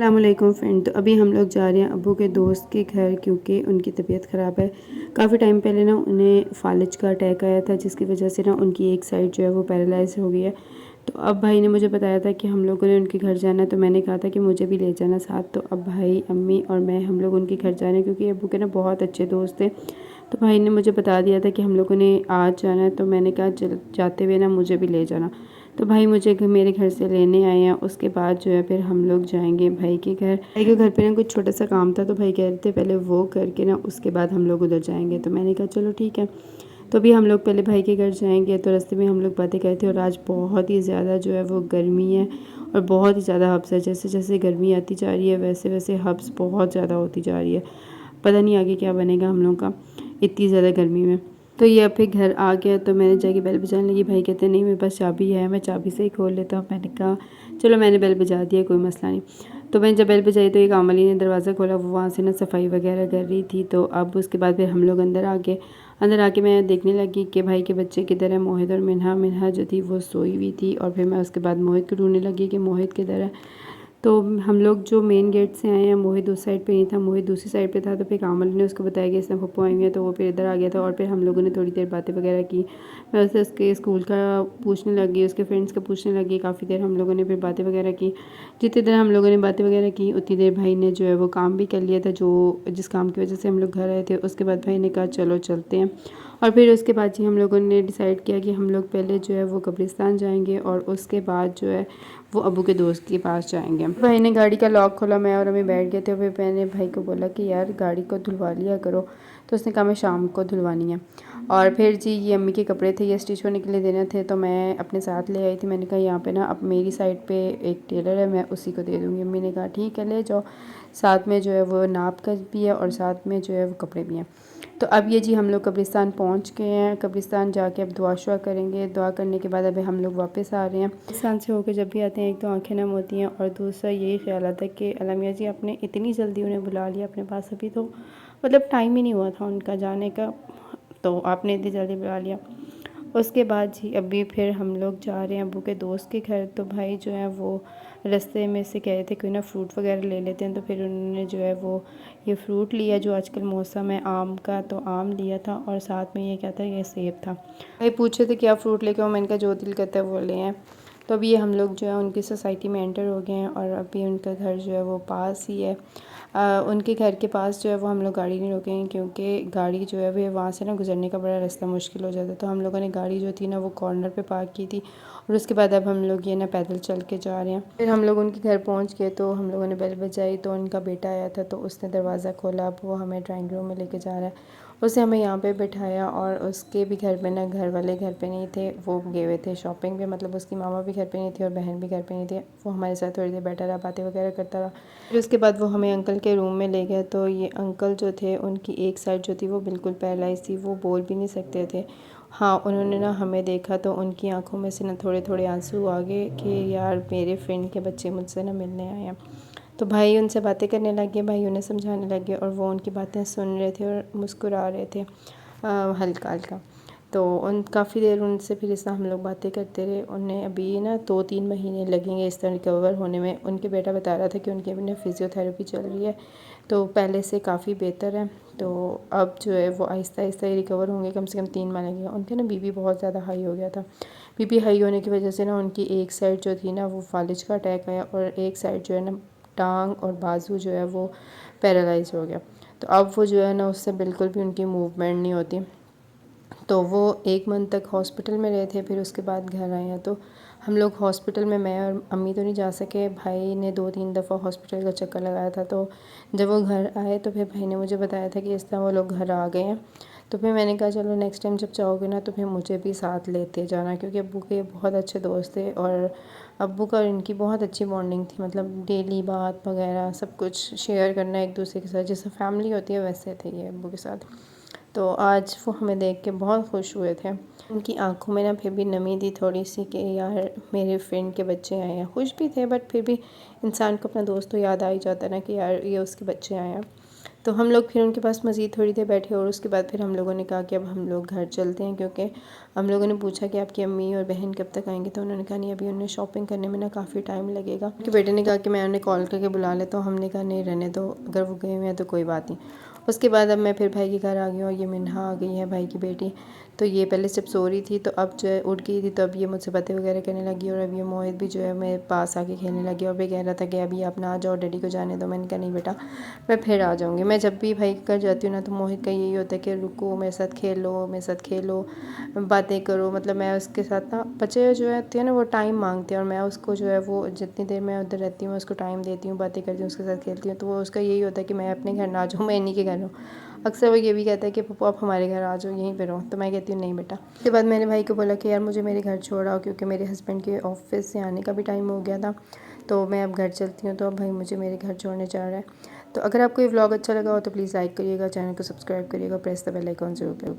अस्सलामुअलैकुम फ्रेंड। तो अभी हम लोग जा रहे हैं अब्बू के दोस्त के घर, क्योंकि उनकी तबीयत ख़राब है। काफ़ी टाइम पहले ना उन्हें फालिज का अटैक आया था, जिसकी वजह से ना उनकी एक साइड जो है वो पैरालाइज हो गई है। तो अब भाई ने मुझे बताया था कि हम लोगों ने उनके घर जाना है, तो मैंने कहा था कि मुझे भी ले जाना साथ। तो अब भाई, अम्मी और मैं हम लोग उनके घर जा रहे हैं, क्योंकि अब्बू के ना बहुत अच्छे दोस्त थे। तो भाई ने मुझे बता दिया था कि हम लोगों ने आज जाना है, तो मैंने कहा चल जाते हुए ना मुझे भी ले जाना। तो भाई मुझे मेरे घर से लेने आए हैं। उसके बाद जो है फिर हम लोग जाएंगे भाई के घर। भाई के घर पे ना कुछ छोटा सा काम था, तो भाई कह रहे थे पहले वो करके ना उसके बाद हम लोग उधर जाएंगे। तो मैंने कहा चलो ठीक है। तो अभी हम लोग पहले भाई के घर जाएंगे। तो रास्ते में हम लोग बातें कर थे, और आज बहुत ही ज़्यादा जो है वो गर्मी है, और बहुत ही ज़्यादा हब्स है। जैसे जैसे गर्मी आती जा रही है वैसे वैसे हब्स बहुत ज़्यादा होती जा रही है। पता नहीं आगे क्या बनेगा हम लोग का इतनी ज़्यादा गर्मी में। तो ये अब फिर घर आ गया, तो मैंने जाके बेल बजाने लगी। भाई कहते नहीं मेरे पास चाबी है, मैं चाबी से ही खोल लेता हूँ। मैंने कहा चलो, मैंने बेल बजा दिया, कोई मसला नहीं। तो मैंने जब बेल बजाई तो एक आमली ने दरवाज़ा खोला, वो वहाँ से ना सफाई वगैरह कर रही थी। तो अब उसके बाद फिर हम लोग अंदर आ गए। अंदर आके मैं देखने लगी कि भाई के बच्चे किधर है, मोहित और मिन्हा। मिन्हा जो थी वो सोई हुई थी, और फिर मैं उसके बाद मोहित को ढूंढने लगी कि मोहित किधर है। तो हम लोग जो मेन गेट से आए हैं, मोहित उस साइड पे नहीं था, मोहित दूसरी साइड पे था। तो फिर कामल ने उसको बताया कि इसमें पप्पू आई हुई है, तो वो फिर इधर आ गया था। और फिर हम लोगों ने थोड़ी देर बातें वगैरह की। मैं उससे उसके स्कूल का पूछने लगी, उसके फ्रेंड्स का पूछने लगी। काफ़ी देर हम लोगों ने फिर बातें वगैरह की। जितनी देर हम लोगों ने बातें वगैरह की, उतनी देर भाई ने जो है वो काम भी कर लिया था, जो जिस काम की वजह से हम लोग घर आए थे। उसके बाद भाई ने कहा चलो चलते हैं। और फिर उसके बाद जी हम लोगों ने डिसाइड किया कि हम लोग पहले जो है वो कब्रिस्तान जाएंगे, और उसके बाद जो है वो अबू के दोस्त के पास जाएंगे। भाई ने गाड़ी का लॉक खोला, मैं और अम्मी बैठ गए थे। फिर मैंने भाई को बोला कि यार गाड़ी को धुलवा लिया करो। तो उसने कहा मैं शाम को धुलवानी है। और फिर जी ये अम्मी के कपड़े थे, ये स्टिच होने के लिए देने थे, तो मैं अपने साथ ले आई थी। मैंने कहा यहाँ पे ना अब मेरी साइड पे एक टेलर है, मैं उसी को दे दूँगी। अम्मी ने कहा ठीक है ले जाओ, साथ में जो है वो नाप का भी है, और साथ में जो है वो कपड़े भी हैं। तो अब ये जी हम लोग कब्रिस्तान पहुंच गए हैं। कब्रिस्तान जाके अब दुआ शुआ करेंगे। दुआ करने के बाद अभी हम लोग वापस आ रहे हैं। कब्रिस्तान से होकर जब भी आते हैं, एक तो आंखें नम होती हैं, और दूसरा यही ख्याल आता है कि अल्लाह मियां जी आपने इतनी जल्दी उन्हें बुला लिया अपने पास। अभी तो मतलब टाइम ही नहीं हुआ था उनका जाने का, तो आपने इतनी जल्दी बुला लिया। उसके बाद जी अभी फिर हम लोग जा रहे हैं अबू के दोस्त के घर। तो भाई जो है वो रास्ते में से कह रहे थे कोई ना फ्रूट वगैरह ले लेते हैं। तो फिर उन्होंने जो है वो ये फ्रूट लिया, जो आजकल मौसम है आम का, तो आम लिया था, और साथ में ये क्या था, ये सेब था। भाई पूछे थे क्या फ़्रूट लेके आओ, मैंने कहा जो दिल करता है वो ले आए। तो अभी ये हम लोग जो है उनकी सोसाइटी में एंटर हो गए हैं, और अभी उनका घर जो है वो पास ही है। उनके घर के पास जो है वो हम लोग गाड़ी नहीं रोकेंगे, क्योंकि गाड़ी जो है वो वहाँ से ना गुजरने का बड़ा रास्ता मुश्किल हो जाता है। तो हम लोगों ने गाड़ी जो थी ना वो कॉर्नर पे पार्क की थी, और उसके बाद अब हम लोग ये ना पैदल चल के जा रहे हैं। फिर हम लोग उनके घर पहुँच गए, तो हम लोगों ने बेल बजाई, तो उनका बेटा आया था, तो उसने दरवाज़ा खोला। अब वो हमें ड्राइंग रूम में लेके जा रहा है। उसे हमें यहाँ पे बिठाया, और उसके भी घर पे ना घर वाले घर पे नहीं थे, वो गए हुए थे शॉपिंग पे। मतलब उसकी मामा भी घर पे नहीं थी, और बहन भी घर पे नहीं थी। वो हमारे साथ थोड़ी देर बैठा रहा, बातें वगैरह करता रहा। फिर उसके बाद वो हमें अंकल के रूम में ले गया। तो ये अंकल जो थे, उनकी एक साइड जो थी वो बिल्कुल पैरालाइज थी, वो बोल भी नहीं सकते थे। हाँ, उन्होंने ना हमें देखा, तो उनकी आंखों में से ना थोड़े थोड़े आंसू आ गए कि यार मेरे फ्रेंड के बच्चे मुझसे ना मिलने आए हैं। तो भाई उनसे बातें करने लगे, भाई उन्हें समझाने लगे, और वो उनकी बातें सुन रहे थे और मुस्कुरा रहे थे हल्का हल्का। तो उन काफ़ी देर उनसे फिर इस तरह हम लोग बातें करते रहे। उन्हें अभी ना 2-3 महीने लगेंगे इस तरह रिकवर होने में। उनके बेटा बता रहा था कि उनके अभी ना फिज़ियोथेरेपी चल रही है, तो पहले से काफ़ी बेहतर है। तो अब जो है वो आहिस्ता आहिस्ता ही रिकवर होंगे, कम से कम 3 माह लगेगा। उनके ना बीपी बहुत ज़्यादा हाई हो गया था। बीपी हाई होने की वजह से ना उनकी एक साइड जो थी ना वो फालिज का अटैक आया, और एक साइड जो है ना टांग और बाजू जो है वो पैरालाइज हो गया। तो अब वो जो है ना उससे बिल्कुल भी उनकी मूवमेंट नहीं होती। तो वो 1 मंथ तक हॉस्पिटल में रहे थे, फिर उसके बाद घर आए हैं। तो हम लोग हॉस्पिटल में, मैं और अम्मी तो नहीं जा सके, भाई ने 2-3 दफ़ा हॉस्पिटल का चक्कर लगाया था। तो जब वो घर आए तो फिर भाई ने मुझे बताया था कि इस तरह वो लोग घर आ गए हैं। तो फिर मैंने कहा चलो नेक्स्ट टाइम जब जाओगे ना तो फिर मुझे भी साथ लेते जाना, क्योंकि अब्बू के बहुत अच्छे दोस्त थे, और अब्बू का और इनकी बहुत अच्छी बॉन्डिंग थी। मतलब डेली बात वगैरह सब कुछ शेयर करना एक दूसरे के साथ, जैसे फैमिली होती है वैसे थे ये अब्बू के साथ। तो आज वो हमें देख के बहुत खुश हुए थे। उनकी आंखों में ना फिर भी नमी थी थोड़ी सी कि यार मेरे फ्रेंड के बच्चे आए हैं। खुश भी थे, बट फिर भी इंसान को अपना दोस्त तो याद आ ही जाता है ना कि यार ये उसके बच्चे आए हैं। तो हम लोग फिर उनके पास मज़ीद थोड़ी देर बैठे और उसके बाद फिर हम लोगों ने कहा कि अब हम लोग घर चलते हैं, क्योंकि हम लोगों ने पूछा कि आपकी अम्मी और बहन कब तक आएंगे, तो उन्होंने कहा नहीं, अभी उन्हें शॉपिंग करने में ना काफ़ी टाइम लगेगा। उनके बेटे ने कहा कि मैं उन्हें कॉल करके बुला लेता हूँ। हमने कहा नहीं, रहने दो, अगर वो गए हुए हैं तो कोई बात नहीं। उसके बाद अब मैं फिर भाई के घर आ गई हूँ और ये मिन्हा आ गई है, भाई की बेटी। तो ये पहले जब सो रही थी तो अब जो है उठ गई थी, तो अब ये मुझसे बातें वगैरह करने लगी और अब ये मोहित भी जो है मेरे पास आके खेलने लगी और भी कह रहा था कि अभी आप ना आ जाओ, डैडी को जाने दो। मैंने कहा नहीं बेटा, मैं फिर आ जाऊँगी। मैं जब भी भाई के घर जाती हूँ ना तो मोहित का यही होता है कि रुको, मेरे साथ खेलो, मेरे साथ खेलो, बातें करो। मतलब मैं उसके साथ ना, बच्चे जो होते हैं ना वो टाइम मांगते हैं और मैं उसको जो है वो जितनी देर मैं उधर रहती हूँ उसको टाइम देती हूँ, बातें करती हूँ, उसके साथ खेलती हूँ। तो वो उसका यही होता है कि मैं अपने घर ना जाऊँ, मैं इन्हीं के घर रहूँ। अक्सर वो ये भी कहता है कि पप्पू आप हमारे घर आ जाओ, यहीं पे रहो। तो मैं कहती हूँ नहीं बेटा। उसके बाद मैंने भाई को बोला कि यार मुझे मेरे घर छोड़ आओ, क्योंकि मेरे हस्बैंड के ऑफिस से आने का भी टाइम हो गया था, तो मैं अब घर चलती हूँ। तो अब भाई मुझे मेरे घर छोड़ने जा रहा है। तो अगर आपको ये व्लॉग अच्छा लगा हो तो प्लीज़ लाइक करिएगा, चैनल को सब्सक्राइब करिएगा, प्रेस द बेल आइकॉन जरूर करिएगा।